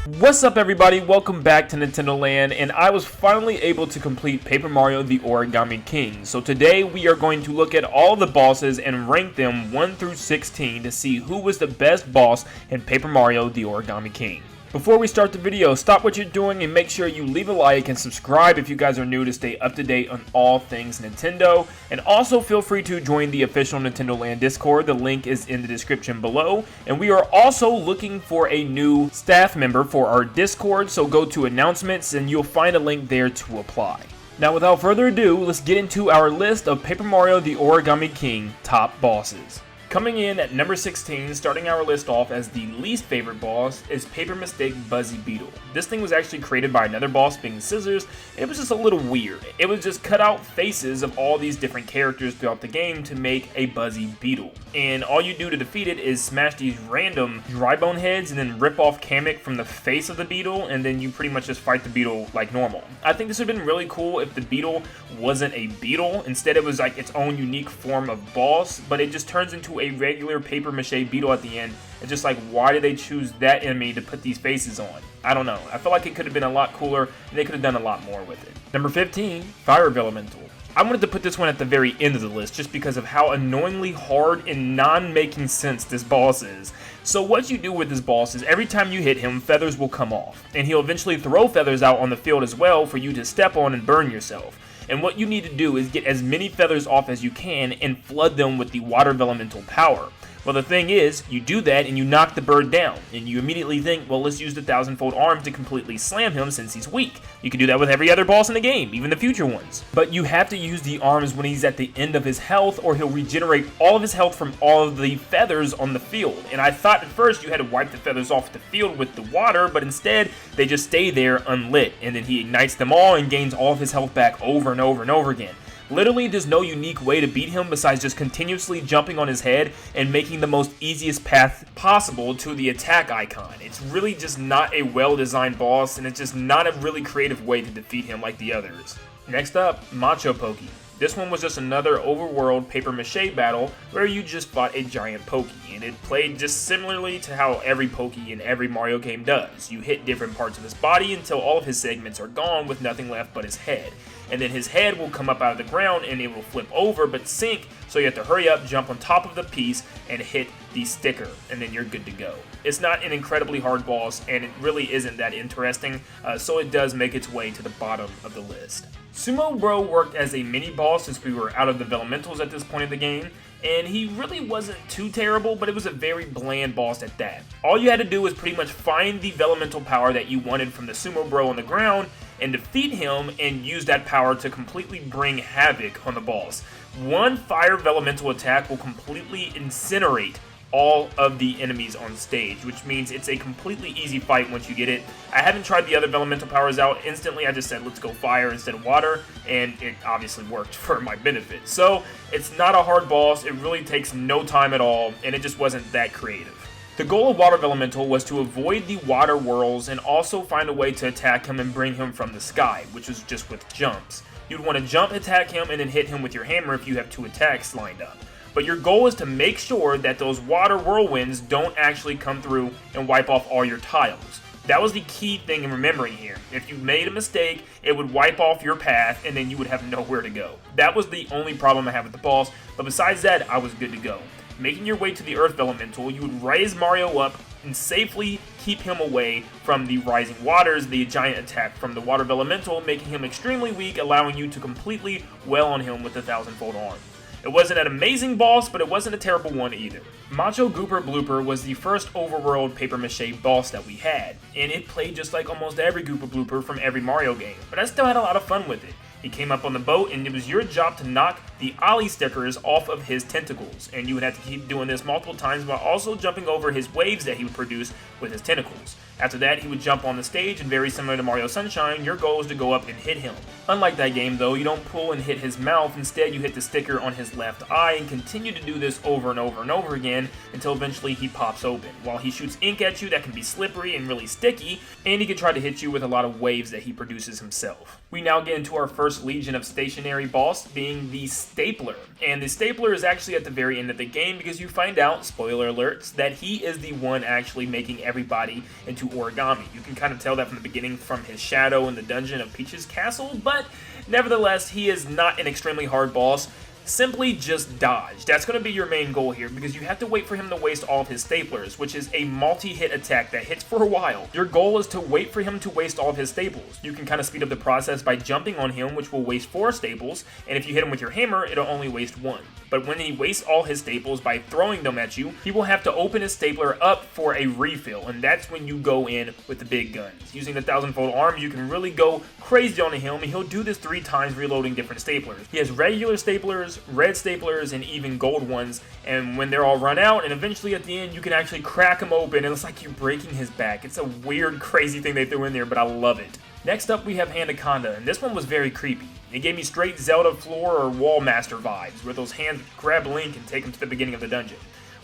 What's up everybody, welcome back to Nintendo Land, and I was finally able to complete Paper Mario the Origami King. So today we are going to look at all the bosses and rank them 1 through 16 to see who was the best boss in Paper Mario the Origami King. Before we start the video, stop what you're doing and make sure you leave a like and subscribe if you guys are new to stay up to date on all things Nintendo. And also feel free to join the official Nintendo Land Discord. The link is in the description below. And we are also looking for a new staff member for our Discord, so go to announcements and you'll find a link there to apply. Now without further ado, let's get into our list of Paper Mario the Origami King top bosses. Coming in at number 16, starting our list off as the least favorite boss, is Paper Mistake Buzzy Beetle. This thing was actually created by another boss being Scissors. It was just a little weird. It was just cut out faces of all these different characters throughout the game to make a Buzzy Beetle. And all you do to defeat it is smash these random dry bone heads and then rip off Kamek from the face of the beetle, and then you pretty much just fight the beetle like normal. I think this would have been really cool if the beetle wasn't a beetle. Instead it was like its own unique form of boss, but it just turns into a regular paper mache beetle at the end. It's just like, why did they choose that enemy to put these faces on? I don't know. I feel like it could have been a lot cooler and they could have done a lot more with it. Number 15, Fire VELLUMENTAL. I wanted to put this one at the very end of the list just because of how annoyingly hard and non-making sense this boss is. So what you do with this boss is every time you hit him, feathers will come off, and he'll eventually throw feathers out on the field as well for you to step on and burn yourself. And what you need to do is get as many feathers off as you can and flood them with the water VELLUMENTAL power. Well, the thing is, you do that and you knock the bird down, and you immediately think, well, let's use the 1,000-fold arms to completely slam him since he's weak. You can do that with every other boss in the game, even the future ones. But you have to use the arms when he's at the end of his health, or he'll regenerate all of his health from all of the feathers on the field. And I thought at first you had to wipe the feathers off the field with the water, but instead they just stay there unlit, and then he ignites them all and gains all of his health back over and over and over again. Literally, there's no unique way to beat him besides just continuously jumping on his head and making the most easiest path possible to the attack icon. It's really just not a well-designed boss, and it's just not a really creative way to defeat him like the others. Next up, Macho Pokey. This one was just another overworld paper mache battle where you just fought a giant Pokey, and it played just similarly to how every Pokey in every Mario game does. You hit different parts of his body until all of his segments are gone with nothing left but his head. And then his head will come up out of the ground and it will flip over but sink, so you have to hurry up, jump on top of the piece, and hit the sticker, and then you're good to go. It's not an incredibly hard boss, and it really isn't that interesting, so it does make its way to the bottom of the list. Sumo Bro worked as a mini-boss since we were out of the Vellumentals at this point in the game, and he really wasn't too terrible, but it was a very bland boss at that. All you had to do was pretty much find the Vellumental power that you wanted from the Sumo Bro on the ground, and defeat him and use that power to completely bring havoc on the boss. One fire Vellumental attack will completely incinerate all of the enemies on stage, which means it's a completely easy fight once you get it. I haven't tried the other Vellumental powers out instantly. I just said let's go fire instead of water, and it obviously worked for my benefit. So it's not a hard boss, it really takes no time at all, and it just wasn't that creative. The goal of Water VELLUMENTAL was to avoid the water whirls and also find a way to attack him and bring him from the sky, which was just with jumps. You'd want to jump, attack him, and then hit him with your hammer if you have 2 attacks lined up. But your goal is to make sure that those water whirlwinds don't actually come through and wipe off all your tiles. That was the key thing in remembering here. If you made a mistake, it would wipe off your path and then you would have nowhere to go. That was the only problem I had with the boss, but besides that, I was good to go. Making your way to the Earth Vellumental, you would raise Mario up and safely keep him away from the rising waters, the giant attack from the Water Vellumental, making him extremely weak, allowing you to completely wail on him with the 1,000-fold arm. It wasn't an amazing boss, but it wasn't a terrible one either. Macho Gooper Blooper was the first overworld paper mache boss that we had, and it played just like almost every Gooper Blooper from every Mario game, but I still had a lot of fun with it. He came up on the boat, and it was your job to knock the ollie stickers off of his tentacles, and you would have to keep doing this multiple times while also jumping over his waves that he would produce with his tentacles. After that, he would jump on the stage, and very similar to Mario Sunshine, your goal is to go up and hit him. Unlike that game though, you don't pull and hit his mouth, instead you hit the sticker on his left eye and continue to do this over and over and over again until eventually he pops open. While he shoots ink at you that can be slippery and really sticky, and he can try to hit you with a lot of waves that he produces himself. We now get into our first Legion of Stationary boss, being the stapler. And the stapler is actually at the very end of the game because you find out, spoiler alerts, that he is the one actually making everybody into origami. You can kind of tell that from the beginning from his shadow in the dungeon of Peach's castle, but nevertheless, he is not an extremely hard boss. Simply just dodge. That's going to be your main goal here because you have to wait for him to waste all of his staplers, which is a multi-hit attack that hits for a while. Your goal is to wait for him to waste all of his staples. You can kind of speed up the process by jumping on him, which will waste 4 staples, and if you hit him with your hammer, it'll only waste 1. But when he wastes all his staples by throwing them at you, he will have to open his stapler up for a refill, and that's when you go in with the big guns. Using the 1000-fold arm, you can really go crazy on him, and he'll do this 3 times reloading different staplers. He has regular staplers, red staplers, and even gold ones, and when they're all run out, and eventually at the end, you can actually crack him open, and it's like you're breaking his back. It's a weird, crazy thing they threw in there, but I love it. Next up, we have Anaconda, and this one was very creepy. It gave me straight Zelda floor or wall master vibes, where those hands grab Link and take him to the beginning of the dungeon.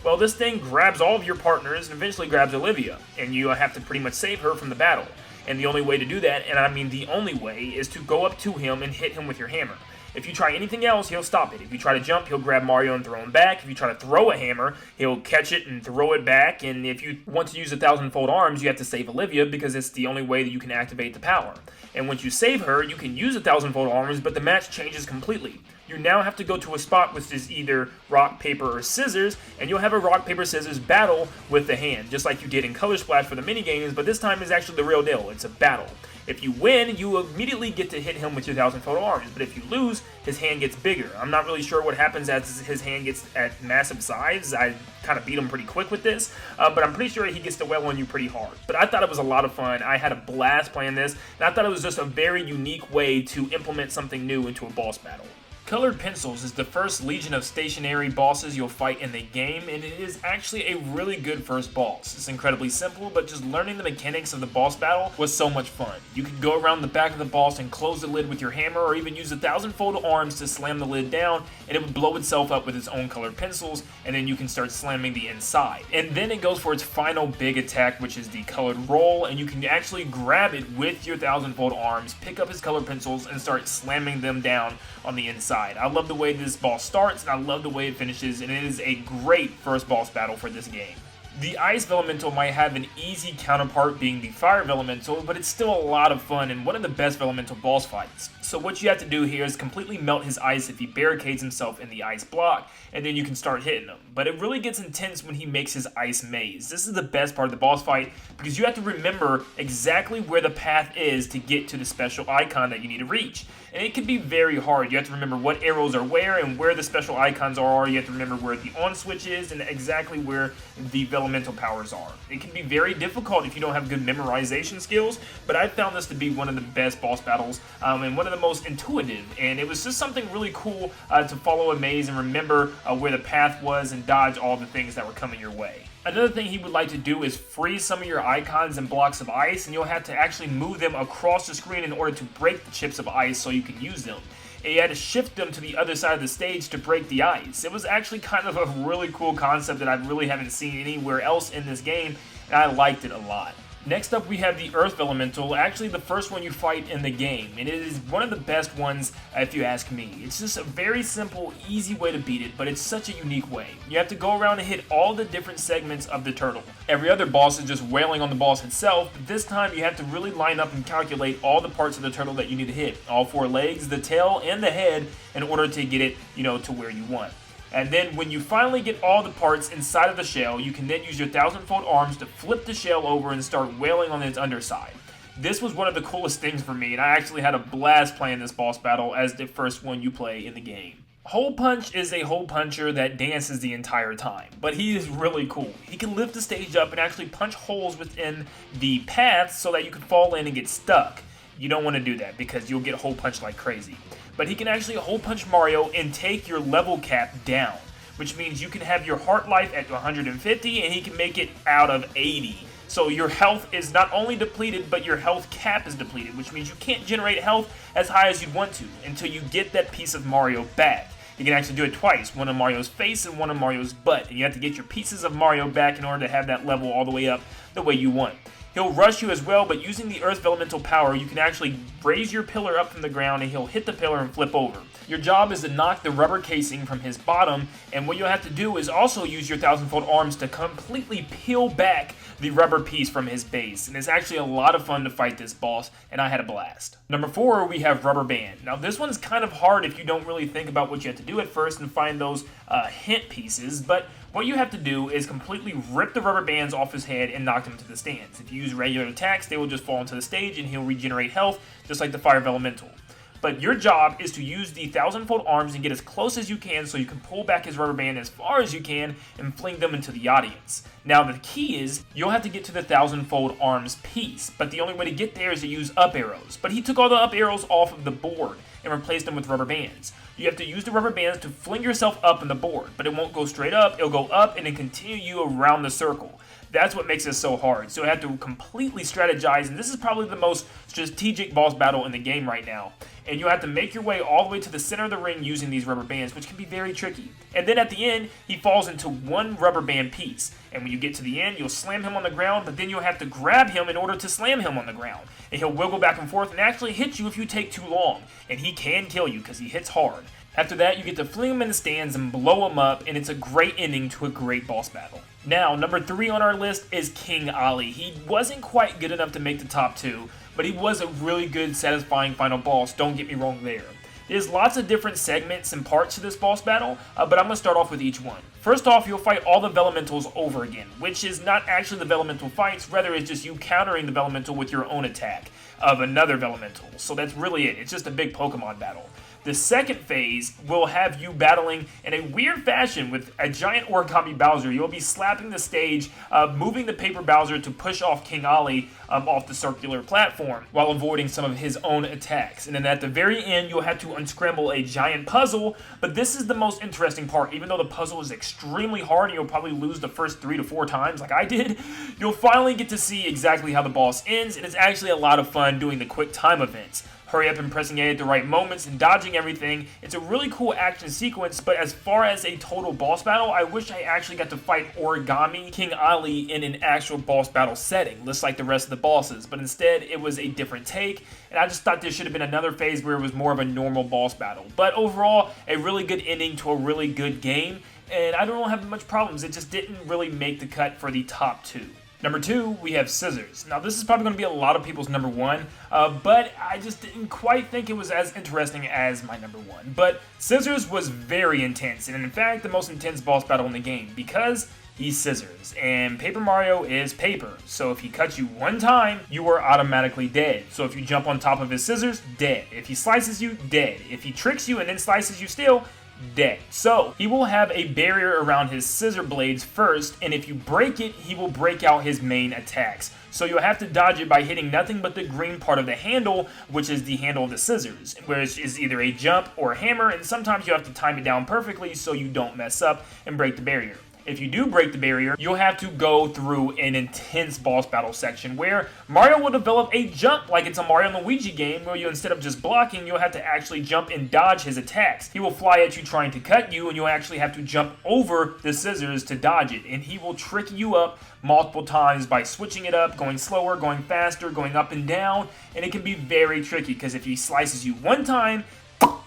Well, this thing grabs all of your partners and eventually grabs Olivia, and you have to pretty much save her from the battle. And the only way to do that, and I mean the only way, is to go up to him and hit him with your hammer. If you try anything else, he'll stop it. If you try to jump, he'll grab Mario and throw him back. If you try to throw a hammer, he'll catch it and throw it back. And if you want to use the 1000-fold arms, you have to save Olivia because it's the only way that you can activate the power. And once you save her, you can use the 1000-fold arms, but the match changes completely. You now have to go to a spot which is either rock, paper, or scissors, and you'll have a rock, paper, scissors battle with the hand, just like you did in Color Splash for the minigames, but this time is actually the real deal. It's a battle. If you win, you immediately get to hit him with your 1000-fold arms, but if you lose, his hand gets bigger. I'm not really sure what happens as his hand gets at massive size. I kind of beat him pretty quick with this, but I'm pretty sure he gets to wail on you pretty hard. But I thought it was a lot of fun. I had a blast playing this, and I thought it was just a very unique way to implement something new into a boss battle. Colored Pencils is the first legion of stationary bosses you'll fight in the game, and it is actually a really good first boss. It's incredibly simple, but just learning the mechanics of the boss battle was so much fun. You could go around the back of the boss and close the lid with your hammer, or even use the 1000-fold arms to slam the lid down, and it would blow itself up with its own colored pencils, and then you can start slamming the inside. And then it goes for its final big attack, which is the colored roll, and you can actually grab it with your 1000-fold arms, pick up his colored pencils, and start slamming them down on the inside. I love the way this boss starts, and I love the way it finishes, and it is a great first boss battle for this game. The Ice Vellumental might have an easy counterpart being the Fire Vellumental, but it's still a lot of fun and one of the best Vellumental boss fights. So what you have to do here is completely melt his ice if he barricades himself in the ice block, and then you can start hitting him. But it really gets intense when he makes his ice maze. This is the best part of the boss fight because you have to remember exactly where the path is to get to the special icon that you need to reach. And it can be very hard. You have to remember what arrows are where and where the special icons are. You have to remember where the on switch is and exactly where the Vellumental powers are. It can be very difficult if you don't have good memorization skills, but I found this to be one of the best boss battles and one of the most intuitive. And it was just something really cool to follow a maze and remember where the path was and dodge all the things that were coming your way. Another thing he would like to do is freeze some of your icons and blocks of ice, and you'll have to actually move them across the screen in order to break the chips of ice so you can use them. And you had to shift them to the other side of the stage to break the ice. It was actually kind of a really cool concept that I really haven't seen anywhere else in this game, and I liked it a lot. Next up, we have the Earth Vellumental, actually the first one you fight in the game, and it is one of the best ones if you ask me. It's just a very simple, easy way to beat it, but it's such a unique way. You have to go around and hit all the different segments of the turtle. Every other boss is just wailing on the boss itself, but this time you have to really line up and calculate all the parts of the turtle that you need to hit. All 4 legs, the tail, and the head in order to get it, to where you want. And then when you finally get all the parts inside of the shell, you can then use your 1000-fold arms to flip the shell over and start wailing on its underside. This was one of the coolest things for me, and I actually had a blast playing this boss battle as the first one you play in the game. Hole Punch is a hole puncher that dances the entire time, but he is really cool. He can lift the stage up and actually punch holes within the path so that you can fall in and get stuck. You don't want to do that because you'll get hole punched like crazy. But he can actually hole punch Mario and take your level cap down, which means you can have your heart life at 150 and he can make it out of 80. So your health is not only depleted, but your health cap is depleted, which means you can't generate health as high as you'd want to until you get that piece of Mario back. You can actually do it twice, one on Mario's face and one on Mario's butt, and you have to get your pieces of Mario back in order to have that level all the way up the way you want. He'll rush you as well, but using the Earth Vellumental power, you can actually raise your pillar up from the ground and he'll hit the pillar and flip over. Your job is to knock the rubber casing from his bottom, and what you'll have to do is also use your 1,000-fold arms to completely peel back the rubber piece from his base. And it's actually a lot of fun to fight this boss, and I had a blast. Number 4, we have Rubber Band. Now this one's kind of hard if you don't really think about what you have to do at first and find those hint pieces, but what you have to do is completely rip the rubber bands off his head and knock them to the stands. If you use regular attacks, they will just fall into the stage and he'll regenerate health, just like the Fire Vellumental. But your job is to use the 1,000-fold arms and get as close as you can so you can pull back his rubber band as far as you can and fling them into the audience. Now the key is, you'll have to get to the 1,000-fold arms piece, but the only way to get there is to use up arrows. But he took all the up arrows off of the board and replaced them with rubber bands. You have to use the rubber bands to fling yourself up on the board, but it won't go straight up, it'll go up and then continue you around the circle. That's what makes it so hard. So I have to completely strategize, and this is probably the most strategic boss battle in the game right now. And you have to make your way all the way to the center of the ring using these rubber bands, which can be very tricky. And then at the end, he falls into one rubber band piece. And when you get to the end, you'll slam him on the ground, but then you'll have to grab him in order to slam him on the ground. And he'll wiggle back and forth and actually hit you if you take too long. And he can kill you because he hits hard. After that, you get to fling him in the stands and blow him up, and it's a great ending to a great boss battle. Now, number 3 on our list is King Ali. He wasn't quite good enough to make the top 2, but he was a really good, satisfying final boss, don't get me wrong there. There's lots of different segments and parts to this boss battle, but I'm going to start off with each one. First off, you'll fight all the Vellumentals over again, which is not actually the Vellumental fights, rather it's just you countering the Vellumental with your own attack of another Vellumental. So that's really it, it's just a big Pokemon battle. The second phase will have you battling in a weird fashion with a giant Origami Bowser. You'll be slapping the stage, moving the paper Bowser to push off King Ali off the circular platform while avoiding some of his own attacks. And then at the very end, you'll have to unscramble a giant puzzle, but this is the most interesting part. Even though the puzzle is extremely hard and you'll probably lose the first 3 to 4 times like I did, you'll finally get to see exactly how the boss ends, and it's actually a lot of fun doing the quick time events. Hurry up and pressing A at the right moments and dodging everything. It's a really cool action sequence, but as far as a total boss battle, I wish I actually got to fight Origami King Ali in an actual boss battle setting, just like the rest of the bosses, but instead it was a different take, and I just thought there should have been another phase where it was more of a normal boss battle. But overall, a really good ending to a really good game, and I don't have much problems. It just didn't really make the cut for the top 2. Number 2, we have Scissors. Now this is probably going to be a lot of people's number 1, but I just didn't quite think it was as interesting as my number 1. But Scissors was very intense, and in fact the most intense boss battle in the game, because he's Scissors, and Paper Mario is paper. So if he cuts you one time, you are automatically dead. So if you jump on top of his scissors, dead. If he slices you, dead. If he tricks you and then slices you still, dead. So he will have a barrier around his scissor blades first, and if you break it, he will break out his main attacks. So you'll have to dodge it by hitting nothing but the green part of the handle, which is the handle of the scissors, which is either a jump or a hammer, and sometimes you have to time it down perfectly so you don't mess up and break the barrier. If you do break the barrier, you'll have to go through an intense boss battle section where Mario will develop a jump like it's a Mario and Luigi game where you, instead of just blocking, you'll have to actually jump and dodge his attacks. He will fly at you trying to cut you, and you'll actually have to jump over the scissors to dodge it. And he will trick you up multiple times by switching it up, going slower, going faster, going up and down, and it can be very tricky because if he slices you one time,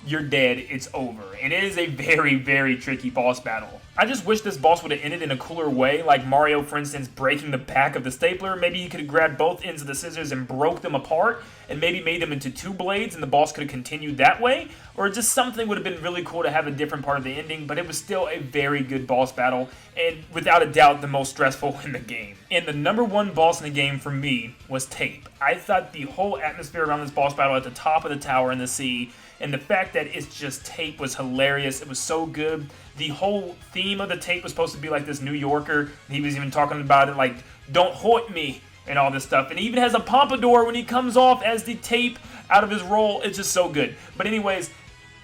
you're dead, it's over. And it is a very, very tricky boss battle. I just wish this boss would have ended in a cooler way, like Mario, for instance, breaking the back of the stapler. Maybe he could have grabbed both ends of the scissors and broke them apart, and maybe made them into 2 blades, and the boss could have continued that way. Or just something would have been really cool to have a different part of the ending, but it was still a very good boss battle, and without a doubt, the most stressful in the game. And the number 1 boss in the game for me was Tape. I thought the whole atmosphere around this boss battle at the top of the tower in the sea, and the fact that it's just Tape was hilarious. It was so good. The whole theme of the Tape was supposed to be like this New Yorker. He was even talking about it like, don't hurt me, and all this stuff. And he even has a pompadour when he comes off as the Tape out of his role. It's just so good. But anyways,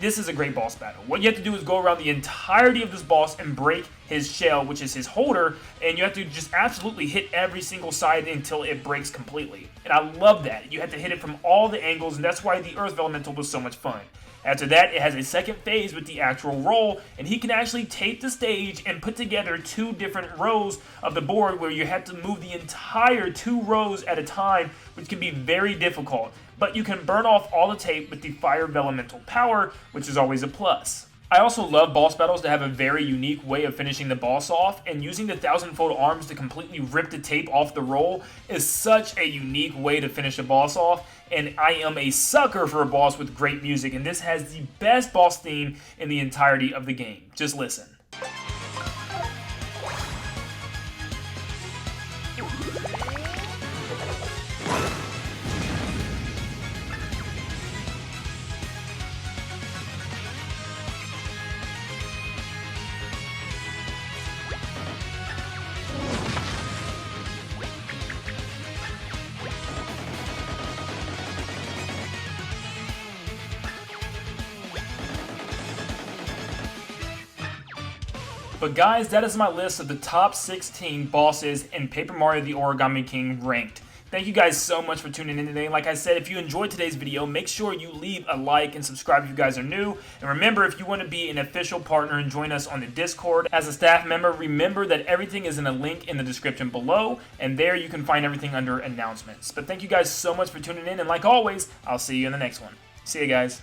this is a great boss battle. What you have to do is go around the entirety of this boss and break his shell, which is his holder, and you have to just absolutely hit every single side until it breaks completely. And I love that. You have to hit it from all the angles, and that's why the Earth Vellumental was so much fun. After that, it has a second phase with the actual roll, and he can actually tape the stage and put together 2 different rows of the board where you have to move the entire 2 rows at a time, which can be very difficult. But you can burn off all the tape with the Fire Vellumental power, which is always a plus. I also love boss battles that have a very unique way of finishing the boss off, and using the 1000-fold arms to completely rip the tape off the roll is such a unique way to finish a boss off, and I am a sucker for a boss with great music, and this has the best boss theme in the entirety of the game. Just listen. But guys, that is my list of the top 16 bosses in Paper Mario the Origami King ranked. Thank you guys so much for tuning in today. Like I said, if you enjoyed today's video, make sure you leave a like and subscribe if you guys are new. And remember, if you want to be an official partner and join us on the Discord as a staff member, remember that everything is in a link in the description below, and there you can find everything under announcements. But thank you guys so much for tuning in, and like always, I'll see you in the next one. See you guys.